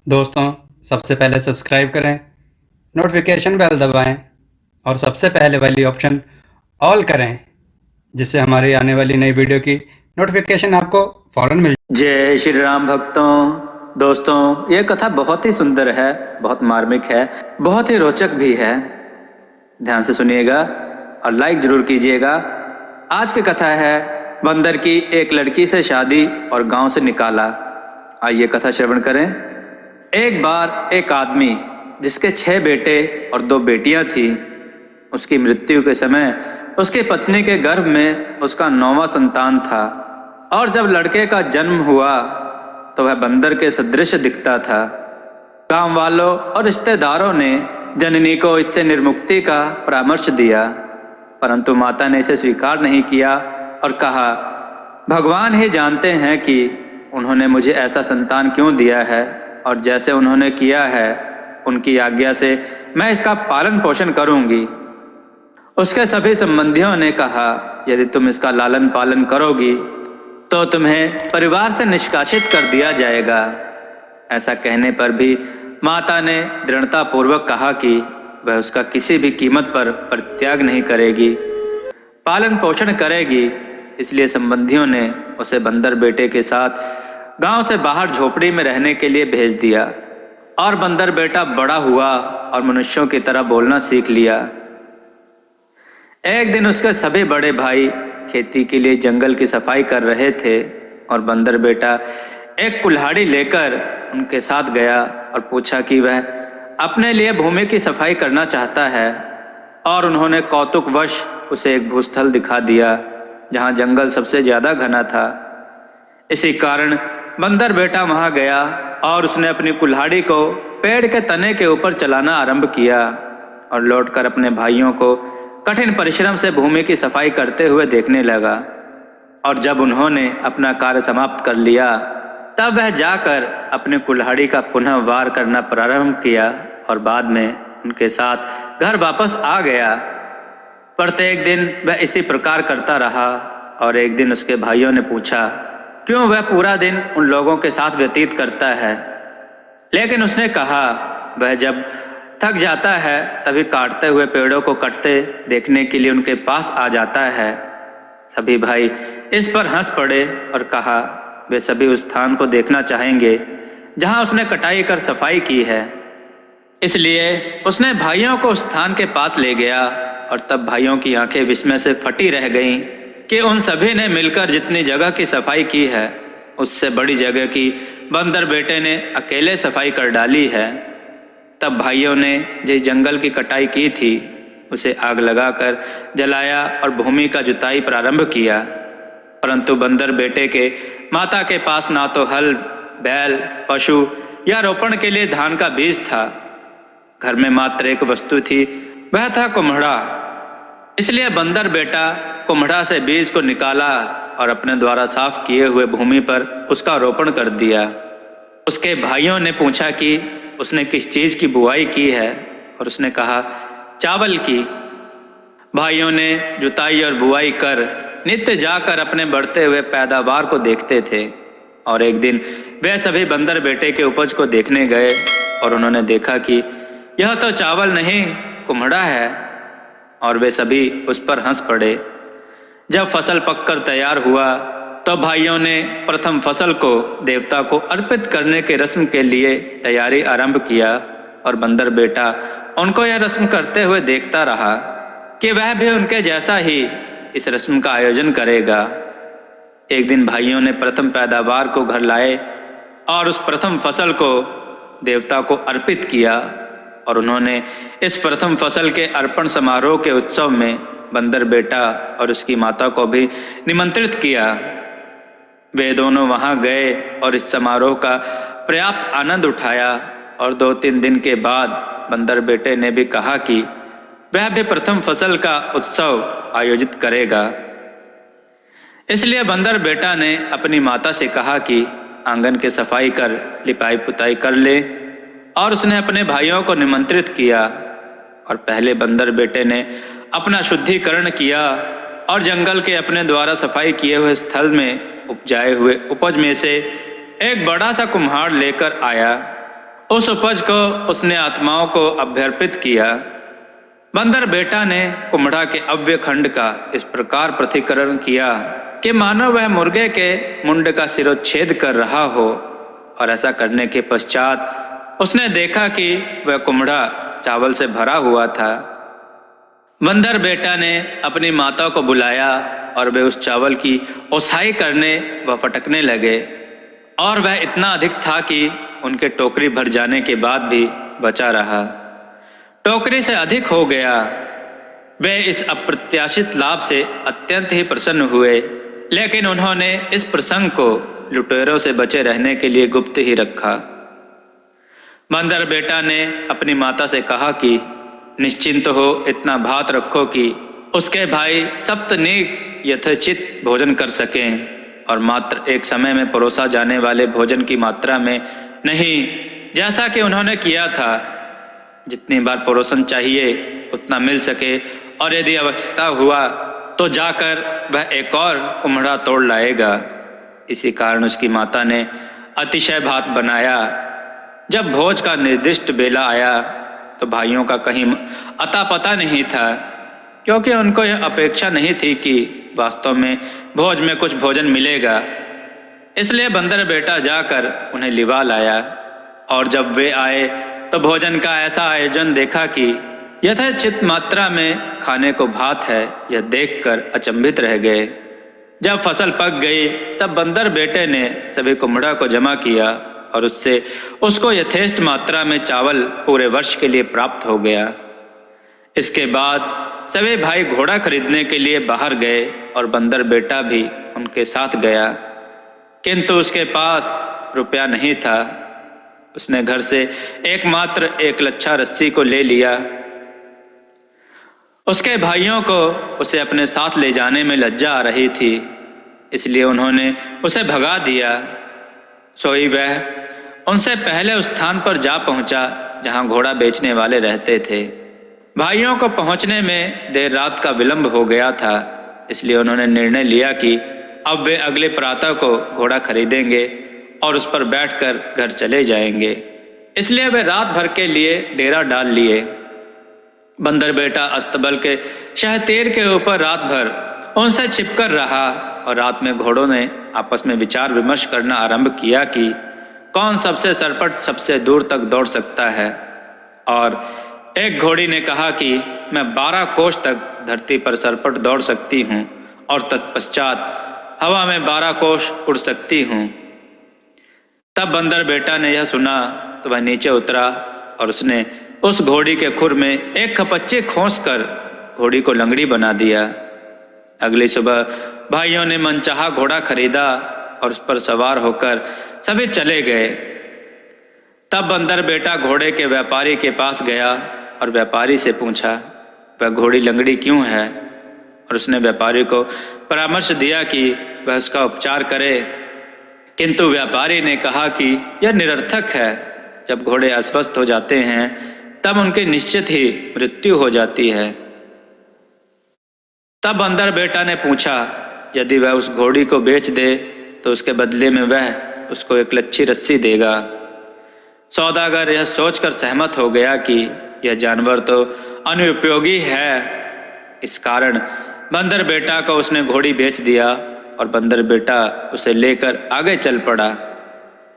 दोस्तों, सबसे पहले सब्सक्राइब करें, नोटिफिकेशन बेल दबाएं और सबसे पहले वाली ऑप्शन ऑल करें, जिससे हमारी आने वाली नई वीडियो की नोटिफिकेशन आपको फ़ौरन मिल। जय श्री राम भक्तों। दोस्तों, ये कथा बहुत ही सुंदर है, बहुत मार्मिक है, बहुत ही रोचक भी है। ध्यान से सुनिएगा और लाइक जरूर कीजिएगा। आज की कथा है बंदर की एक लड़की से शादी और गांव से निकाला। आइए कथा श्रवण करें। एक बार एक आदमी जिसके 6 बेटे और 2 बेटियां थी, उसकी मृत्यु के समय उसकी पत्नी के गर्भ में उसका 9वां संतान था। और जब लड़के का जन्म हुआ तो वह बंदर के सदृश दिखता था। गांव वालों और रिश्तेदारों ने जननी को इससे निर्मुक्ति का परामर्श दिया, परंतु माता ने इसे स्वीकार नहीं किया और कहा, भगवान ही जानते हैं कि उन्होंने मुझे ऐसा संतान क्यों दिया है, और जैसे उन्होंने किया है उनकी आज्ञा से मैं इसका पालन पोषण करूंगी। उसके सभी संबंधियों ने कहा, यदि तुम इसका लालन पालन करोगी तो तुम्हें परिवार से निष्कासित कर दिया जाएगा। ऐसा कहने पर भी माता ने दृढ़ता पूर्वक कहा कि वह उसका किसी भी कीमत पर परित्याग नहीं करेगी, पालन पोषण करेगी। इसलिए संबंधियों ने उसे बंदर बेटे के साथ गांव से बाहर झोपड़ी में रहने के लिए भेज दिया। और बंदर बेटा बड़ा हुआ और मनुष्यों की तरह बोलना सीख लिया। एक दिन उसके सभी बड़े भाई खेती के लिए जंगल की सफाई कर रहे थे और बंदर बेटा एक कुल्हाड़ी लेकर उनके साथ गया और पूछा कि वह अपने लिए भूमि की सफाई करना चाहता है। और उन्होंने कौतुकवश उसे एक भूस्थल दिखा दिया जहां जंगल सबसे ज्यादा घना था। इसी कारण बंदर बेटा वहां गया और उसने अपनी कुल्हाड़ी को पेड़ के तने के ऊपर चलाना आरंभ किया और लौटकर अपने भाइयों को कठिन परिश्रम से भूमि की सफाई करते हुए देखने लगा। और जब उन्होंने अपना कार्य समाप्त कर लिया तब वह जाकर अपने कुल्हाड़ी का पुनः वार करना प्रारंभ किया और बाद में उनके साथ घर वापस आ गया। प्रत्येक दिन वह इसी प्रकार करता रहा और एक दिन उसके भाइयों ने पूछा क्यों वह पूरा दिन उन लोगों के साथ व्यतीत करता है। लेकिन उसने कहा, वह जब थक जाता है तभी काटते हुए पेड़ों को कटते देखने के लिए उनके पास आ जाता है। सभी भाई इस पर हंस पड़े और कहा, वे सभी उस स्थान को देखना चाहेंगे जहां उसने कटाई कर सफाई की है। इसलिए उसने भाइयों को उस स्थान के पास ले गया और तब भाइयों की आंखें विस्मय से फटी रह गईं कि उन सभी ने मिलकर जितनी जगह की सफाई की है उससे बड़ी जगह की बंदर बेटे ने अकेले सफाई कर डाली है। तब भाइयों ने जिस जंगल की कटाई की थी उसे आग लगाकर जलाया और भूमि का जुताई प्रारंभ किया। परंतु बंदर बेटे के माता के पास ना तो हल, बैल, पशु या रोपण के लिए धान का बीज था। घर में मात्र एक वस्तु थी, वह था कुम्हड़ा। इसलिए बंदर बेटा कुम्हड़ा से बीज को निकाला और अपने द्वारा साफ किए हुए भूमि पर उसका रोपण कर दिया। उसके भाइयों ने पूछा कि उसने किस चीज की बुआई की है, और उसने कहा, चावल की। भाइयों ने जुताई और बुआई कर नित्य जाकर अपने बढ़ते हुए पैदावार को देखते थे। और एक दिन वे सभी बंदर बेटे के उपज को देखने गए और उन्होंने देखा कि यह तो चावल नहीं कुम्हड़ा है, और वे सभी उस पर हंस पड़े। जब फसल पककर तैयार हुआ तो भाइयों ने प्रथम फसल को देवता को अर्पित करने के रस्म के लिए तैयारी आरंभ किया और बंदर बेटा उनको यह रस्म करते हुए देखता रहा कि वह भी उनके जैसा ही इस रस्म का आयोजन करेगा। एक दिन भाइयों ने प्रथम पैदावार को घर लाए और उस प्रथम फसल को देवता को अर्पित किया, और उन्होंने इस प्रथम फसल के अर्पण समारोह के उत्सव में बंदर बेटा और उसकी माता को भी निमंत्रित किया। वे दोनों वहां गए और इस समारोह का पर्याप्त आनंद उठाया, और 2-3 दिन के बाद बंदर बेटे ने भी कहा कि वह भी प्रथम फसल का उत्सव आयोजित करेगा। इसलिए बंदर बेटा ने अपनी माता से कहा कि आंगन की सफाई कर लिपाई पुताई कर ले, और उसने अपने भाइयों को निमंत्रित किया। और पहले बंदर बेटे ने अपना शुद्धिकरण किया और जंगल के अपने द्वारा सफाई किए हुए स्थल में उपजाए हुए उपज में से एक बड़ा सा कुम्हाड़ लेकर आया उस उपज को उसने आत्माओं को अभ्यर्पित किया। बंदर बेटा ने कुम्हड़ा के अव्यय खंड का इस प्रकार पृथक्करण किया कि मानो वह मुर्गे के मुंड का सिरोच्छेद कर रहा हो, और ऐसा करने के पश्चात उसने देखा कि वह कुम्हड़ा चावल से भरा हुआ था। बंदर बेटा ने अपनी माता को बुलाया और वे उस चावल की ओसाई करने व फटकने लगे, और वह इतना अधिक था कि उनके टोकरी भर जाने के बाद भी बचा रहा। टोकरी से अधिक हो गया। वे इस अप्रत्याशित लाभ से अत्यंत ही प्रसन्न हुए, लेकिन उन्होंने इस प्रसंग को लुटेरों से बचे रहने के लिए गुप्त ही रखा। बंदर बेटा ने अपनी माता से कहा कि निश्चिंत हो, इतना भात रखो कि उसके भाई सप्तनीक यथोचित भोजन कर सकें, और मात्र एक समय में परोसा जाने वाले भोजन की मात्रा में नहीं, जैसा कि उन्होंने किया था। जितनी बार परोसन चाहिए उतना मिल सके, और यदि आवश्यकता हुआ तो जाकर वह एक और कुम्हड़ा तोड़ लाएगा। इसी कारण उसकी माता ने अतिशय भात बनाया। जब भोज का निर्दिष्ट बेला आया तो भाइयों का कहीं अता पता नहीं था, क्योंकि उनको यह अपेक्षा नहीं थी कि वास्तव में भोज में कुछ भोजन मिलेगा। इसलिए बंदर बेटा जाकर उन्हें लिवा लाया, और जब वे आए तो भोजन का ऐसा आयोजन देखा कि यथोचित मात्रा में खाने को भात है, यह देखकर अचंभित रह गए। जब फसल पक गई तब बंदर बेटे ने सभी कुम्हड़ा को जमा किया, और उससे उसको यथेष्ट मात्रा में चावल पूरे वर्ष के लिए प्राप्त हो गया। इसके बाद सभी भाई घोड़ा खरीदने के लिए बाहर गए, और बंदर बेटा भी उनके साथ गया, किंतु उसके पास रुपया नहीं था। उसने घर से एकमात्र एक लच्छा रस्सी को ले लिया। उसके भाइयों को उसे अपने साथ ले जाने में लज्जा आ रही थी, इसलिए उन्होंने उसे भगा दिया। सोई वह उनसे पहले उस स्थान पर जा पहुंचा जहां घोड़ा बेचने वाले रहते थे। भाइयों को पहुंचने में देर रात का विलंब हो गया था, इसलिए उन्होंने निर्णय लिया कि अब वे अगले प्रातः को घोड़ा खरीदेंगे और उस पर बैठकर घर चले जाएंगे। इसलिए वे रात भर के लिए डेरा डाल लिए। बंदर बेटा अस्तबल के शहतेर के ऊपर रात भर उनसे छिपकर रहा, और रात में घोड़ों ने आपस में विचार विमर्श करना आरंभ किया कि कौन सबसे सरपट सबसे दूर तक दौड़ सकता है। और एक घोड़ी ने कहा कि मैं 12 कोस तक धरती पर सरपट दौड़ सकती हूँ, और तत्पश्चात हवा में 12 कोस उड़ सकती हूँ। तब बंदर बेटा ने यह सुना तो वह नीचे उतरा, और उसने उस घोड़ी के खुर में एक खपच्चे खोस कर घोड़ी को लंगड़ी बना दिया। अगली सुबह भाइयों ने मनचाहा घोड़ा खरीदा, और उस पर सवार होकर सभी चले गए। तब बंदर बेटा घोड़े के व्यापारी के पास गया, और व्यापारी से पूछा वह घोड़ी लंगड़ी क्यों है, और उसने व्यापारी को परामर्श दिया कि वह उसका उपचार करे। किंतु व्यापारी ने कहा कि यह निरर्थक है। जब घोड़े अस्वस्थ हो जाते हैं तब उनकी निश्चित ही मृत्यु हो जाती है। तब बंदर बेटा ने पूछा यदि वह उस घोड़ी को बेच दे तो उसके बदले में वह उसको एक लच्छी रस्सी देगा। सौदागर यह सोचकर सहमत हो गया कि यह जानवर तो अनुपयोगी है। इस कारण बंदर बेटा को उसने घोड़ी बेच दिया, और बंदर बेटा उसे लेकर आगे चल पड़ा।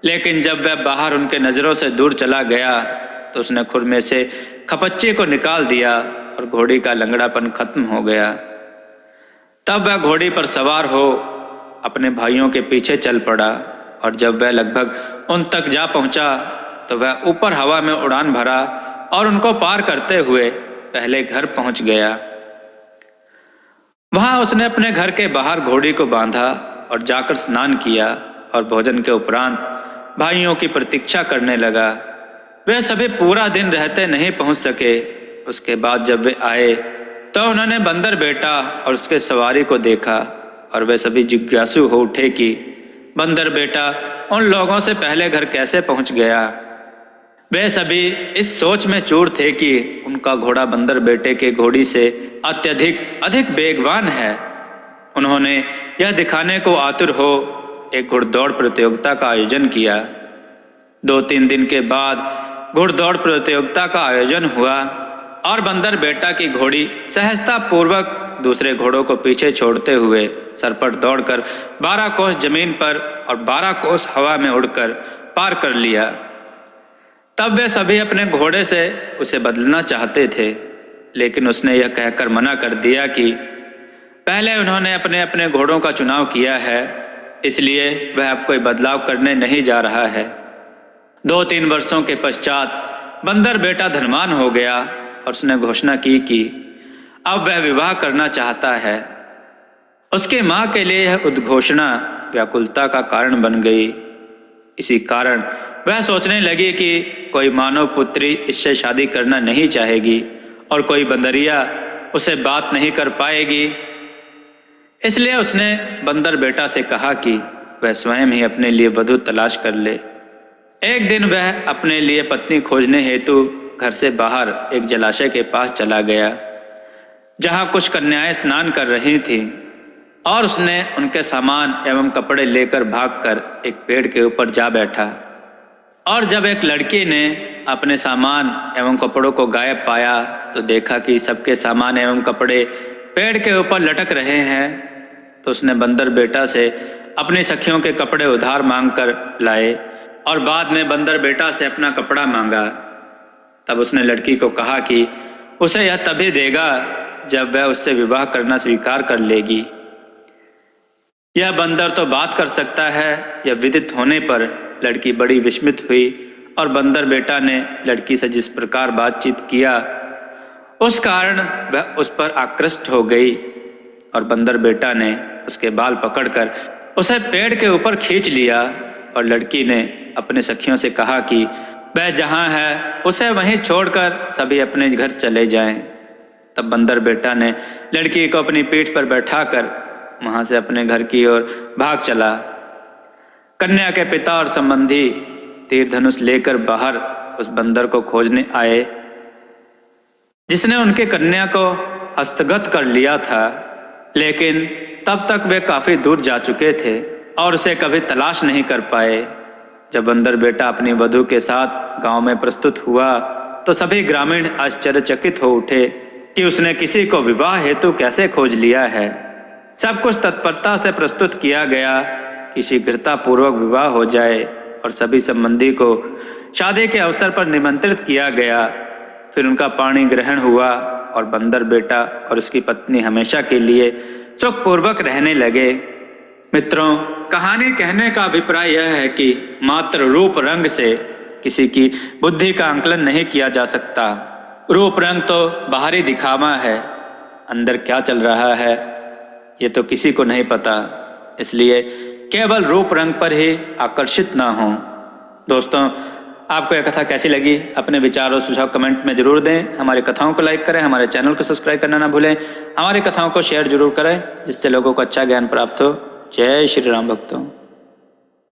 लेकिन जब वह बाहर उनके नज़रों से दूर चला गया तो उसने खुर में से खपच्चे को निकाल दिया, और घोड़ी का लंगड़ापन खत्म हो गया। तब वह घोड़ी पर सवार हो अपने भाइयों के पीछे चल पड़ा, और जब वह लगभग उन तक जा पहुंचा तो वह ऊपर हवा में उड़ान भरा और उनको पार करते हुए पहले घर पहुंच गया। वहां उसने अपने घर के बाहर घोड़ी को बांधा और जाकर स्नान किया, और भोजन के उपरांत भाइयों की प्रतीक्षा करने लगा। वे सभी पूरा दिन रहते नहीं पहुंच सके। उसके बाद जब वे आए तो उन्होंने बंदर बेटा और उसके सवारी को देखा, और वे सभी जिज्ञासु हो उठे कि बंदर बेटा उन लोगों से पहले घर कैसे पहुंच गया। वे सभी इस सोच में चूर थे कि उनका घोड़ा बंदर बेटे के घोड़ी से अधिक वेगवान है। उन्होंने यह दिखाने को आतुर हो एक घुड़दौड़ प्रतियोगिता का आयोजन किया। 2-3 दिन के बाद घुड़दौड़ प्रतियोगिता का आयोजन हुआ और बंदर बेटा की घोड़ी सहजता पूर्वक दूसरे घोड़ों को पीछे छोड़ते हुए सरपट दौड़कर 12 कोस जमीन पर और 12 कोस हवा में उड़कर पार कर लिया। तब वे सभी अपने घोड़े से उसे बदलना चाहते थे, लेकिन उसने यह कहकर मना कर दिया कि पहले उन्होंने अपने अपने घोड़ों का चुनाव किया है, इसलिए वह अब कोई बदलाव करने नहीं जा रहा है। 2-3 वर्षों के पश्चात बंदर बेटा धनवान हो गया और उसने घोषणा की कि अब वह विवाह करना चाहता है। उसकी माँ के लिए यह उद्घोषणा व्याकुलता का कारण बन गई। इसी कारण वह सोचने लगी कि कोई मानव पुत्री इससे शादी करना नहीं चाहेगी और कोई बंदरिया उसे बात नहीं कर पाएगी। इसलिए उसने बंदर बेटा से कहा कि वह स्वयं ही अपने लिए वधू तलाश कर ले। एक दिन वह अपने लिए पत्नी खोजने हेतु घर से बाहर एक जलाशय के पास चला गया, जहां कुछ कन्याएं स्नान कर रही थीं, और उसने उनके सामान एवं कपड़े लेकर भागकर एक पेड़ के ऊपर जा बैठा। और जब एक लड़की ने अपने सामान एवं कपड़ों को गायब पाया तो देखा कि सबके सामान एवं कपड़े पेड़ के ऊपर लटक रहे हैं, तो उसने बंदर बेटा से अपनी सखियों के कपड़े उधार मांगकर लाए और बाद में बंदर बेटा से अपना कपड़ा मांगा। तब उसने लड़की को कहा कि उसे यह तभी देगा जब वह उससे विवाह करना स्वीकार कर लेगी। यह बंदर तो बात कर सकता है, यह विदित होने पर लड़की बड़ी विस्मित हुई और बंदर बेटा ने लड़की से जिस प्रकार बातचीत किया उस कारण वह उस पर आकृष्ट हो गई और बंदर बेटा ने उसके बाल पकड़कर उसे पेड़ के ऊपर खींच लिया और लड़की ने अपने सखियों से कहा कि वह जहाँ है उसे वहीं छोड़कर सभी अपने घर चले जाएं। तब बंदर बेटा ने लड़की को अपनी पीठ पर बैठाकर वहां से अपने घर की ओर भाग चला। कन्या के पिता और संबंधी तीर धनुष लेकर बाहर उस बंदर को खोजने आए, जिसने उनके कन्या को हस्तगत कर लिया था, लेकिन तब तक वे काफी दूर जा चुके थे और उसे कभी तलाश नहीं कर पाए। जब बंदर बेटा अपनी वधू के साथ गांव में प्रस्तुत हुआ तो सभी ग्रामीण आश्चर्यचकित हो उठे कि उसने किसी को विवाह हेतु कैसे खोज लिया है। सब कुछ तत्परता से प्रस्तुत किया गया कि शीघ्रता पूर्वक विवाह हो जाए और सभी संबंधी को शादी के अवसर पर निमंत्रित किया गया। फिर उनका पाणी ग्रहण हुआ और बंदर बेटा और उसकी पत्नी हमेशा के लिए सुखपूर्वक रहने लगे। मित्रों, कहानी कहने का अभिप्राय यह है कि मात्र रूप रंग से किसी की बुद्धि का आंकलन नहीं किया जा सकता। रूप रंग तो बाहरी दिखावा है, अंदर क्या चल रहा है ये तो किसी को नहीं पता, इसलिए केवल रूप रंग पर ही आकर्षित ना हो। दोस्तों, आपको यह कथा कैसी लगी? अपने विचार और सुझाव कमेंट में जरूर दें। हमारी कथाओं को लाइक करें, हमारे चैनल को सब्सक्राइब करना ना भूलें, हमारी कथाओं को शेयर जरूर करें जिससे लोगों को अच्छा ज्ञान प्राप्त हो। जय श्री राम भक्तों।